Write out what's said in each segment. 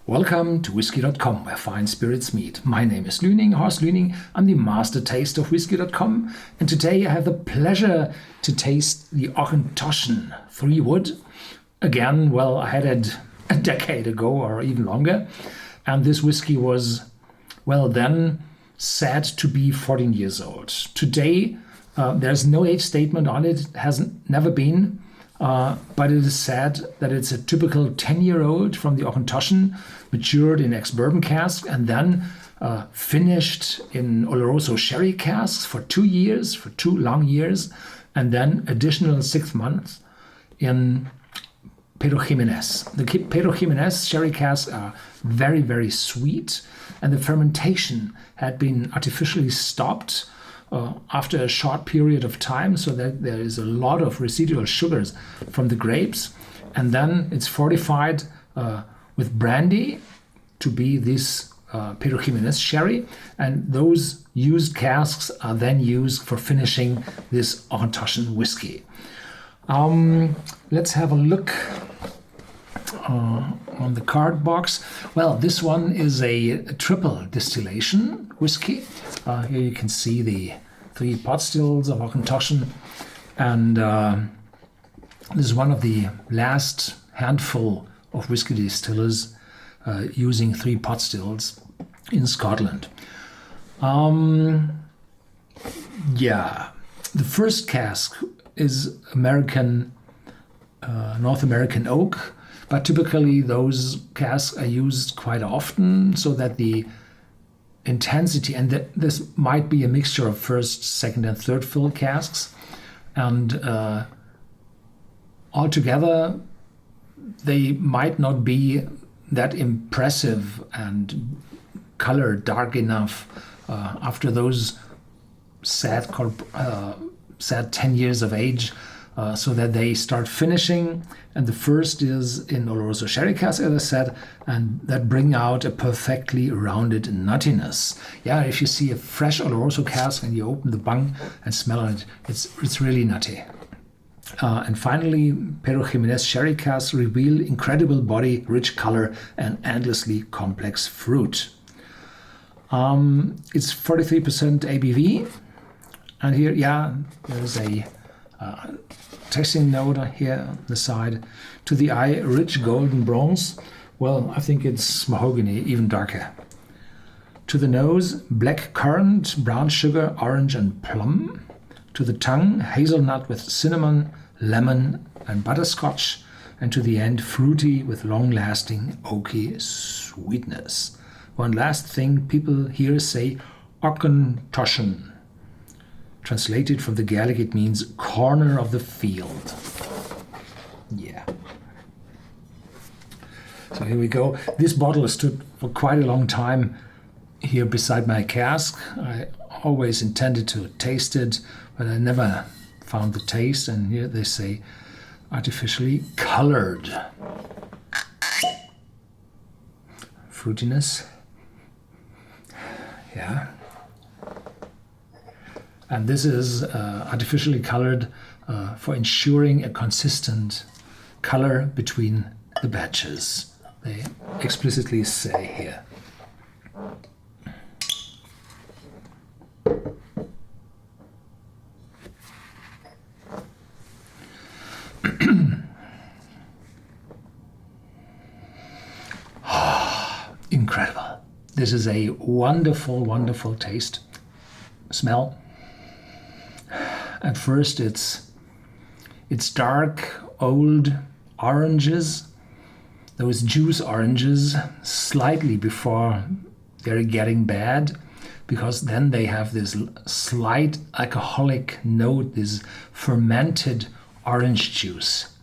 Welcome to Whisky.com, where fine spirits meet. My name is Horst Lüning. I'm the master taster of Whisky.com, and today I have the pleasure to taste the Auchentoshan Three Wood. Again, well, I had it a decade ago or even longer, and this whiskey was, well, then said to be 14 years old. Today, there's no age statement on it, has never been. But it is said that it's a typical 10-year-old from the Auchentoshan, matured in ex-bourbon casks and then finished in Oloroso sherry casks for 2 years, for 2 long years, and then additional 6 months in Pedro Jimenez. The Pedro Jimenez sherry casks are very, very sweet, and the fermentation had been artificially stopped after a short period of time, so that there is a lot of residual sugars from the grapes, and then it's fortified with brandy to be this Pedro Jimenez sherry, and those used casks are then used for finishing this Auchentoshan whiskey. Let's have a look on the card box. Well, this one is a triple distillation whiskey. Here you can see the 3 pot stills of Auchentoshan, and this is one of the last handful of whiskey distillers using 3 pot stills in Scotland. Yeah, the first cask is North American oak, but typically those casks are used quite often so that the intensity, and this might be a mixture of first, second, and third fill casks, and altogether they might not be that impressive and color dark enough after those sad 10 years of age, so that they start finishing. And the first is in Oloroso sherry cask, as I said, and that bring out a perfectly rounded nuttiness. Yeah, if you see a fresh Oloroso cask and you open the bung and smell it, it's really nutty. And finally, Pedro Jimenez sherry casks reveal incredible body, rich color, and endlessly complex fruit. It's 43% ABV, and here, yeah, there's a tasting note here on the side. To the eye, rich golden bronze. Well, I think it's mahogany, even darker. To the nose, black currant, brown sugar, orange, and plum. To the tongue, hazelnut with cinnamon, lemon, and butterscotch. And to the end, fruity with long-lasting oaky sweetness. One last thing people here say, Auchentoshan. Translated from the Gaelic, it means corner of the field. Yeah. So here we go. This bottle stood for quite a long time here beside my cask. I always intended to taste it, but I never found the taste. And here they say artificially colored. Fruitiness. Yeah. And this is artificially colored for ensuring a consistent color between the batches. They explicitly say here. Incredible. This is a wonderful, wonderful taste, smell. At first, it's dark, old oranges, those juice oranges, slightly before they're getting bad, because then they have this slight alcoholic note, this fermented orange juice.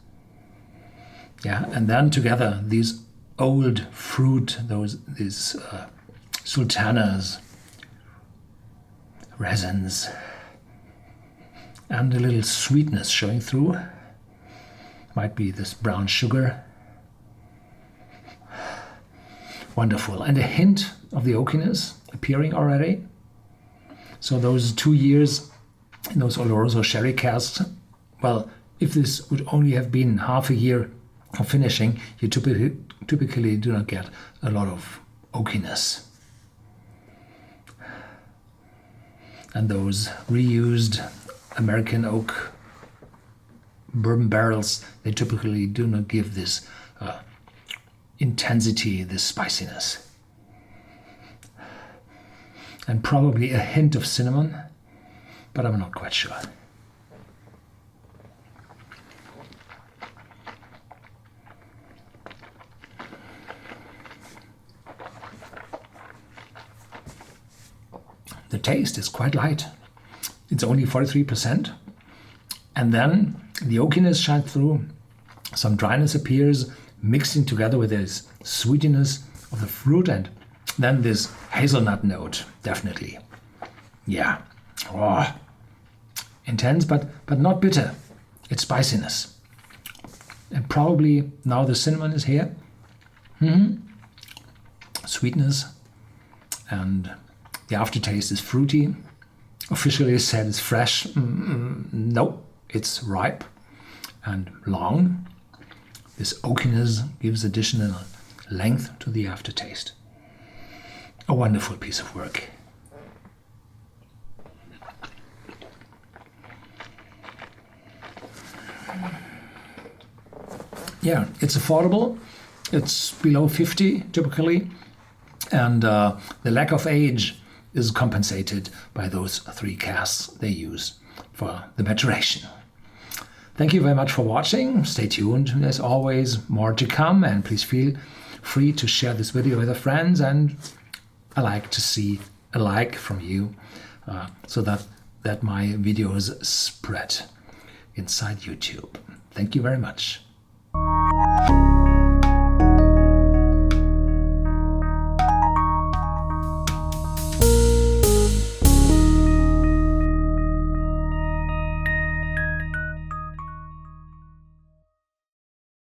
Yeah, and then together these old fruit, these sultanas, resins, and a little sweetness showing through. Might be this brown sugar. Wonderful. And a hint of the oakiness appearing already. So those 2 years in those Oloroso sherry casks, well, if this would only have been half a year for finishing, you typically do not get a lot of oakiness. And those reused American oak bourbon barrels, they typically do not give this intensity, this spiciness. And probably a hint of cinnamon, but I'm not quite sure. The taste is quite light. It's only 43%. And then the oakiness shines through. Some dryness appears, mixing together with this sweetiness of the fruit, and then this hazelnut note, definitely. Yeah. Oh. Intense, but not bitter. It's spiciness. And probably now the cinnamon is here. Sweetness. And the aftertaste is fruity. Officially said it's fresh. No, it's ripe and long. This oakiness gives additional length to the aftertaste. A wonderful piece of work. Yeah, it's affordable. It's below 50 typically. And the lack of age is compensated by those 3 casks they use for the maturation. Thank you very much for watching. Stay tuned. There's always more to come, and please feel free to share this video with your friends, and I like to see a like from you so that my videos spread inside YouTube. Thank you very much.